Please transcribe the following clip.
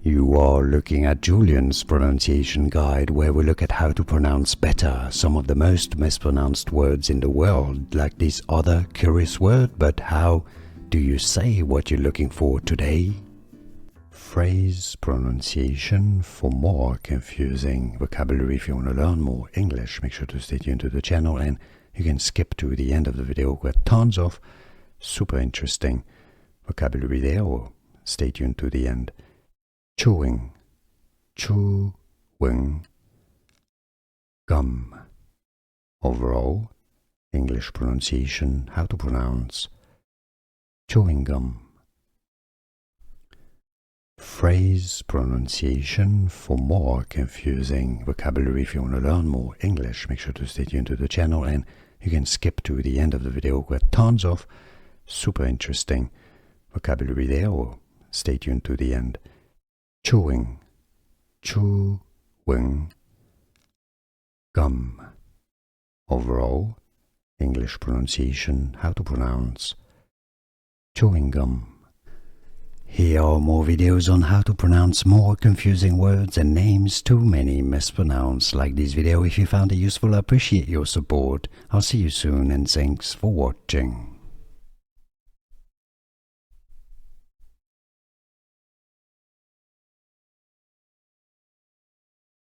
You are looking at Julian's pronunciation guide, where we look at how to pronounce better some of the most mispronounced words in the world, like this other curious word. But how do you say what you're looking for today? Phrase pronunciation. For more confusing vocabulary, if you want to learn more English, make sure to stay tuned to the channel, and you can skip to the end of the video. We've got tons of super interesting vocabulary there, or stay tuned to the end. Chewing, chewing, gum. Overall, English pronunciation, how to pronounce chewing gum. Phrase pronunciation. For more confusing vocabulary, if you want to learn more English, make sure to stay tuned to the channel, and you can skip to the end of the video. We've got tons of super interesting vocabulary there, or stay tuned to the end. Chewing, chewing, gum. Overall, English pronunciation, how to pronounce chewing gum. Here are more videos on how to pronounce more confusing words and names too many mispronounced. Like this video if you found it useful. I appreciate your support. I'll see you soon, and thanks for watching.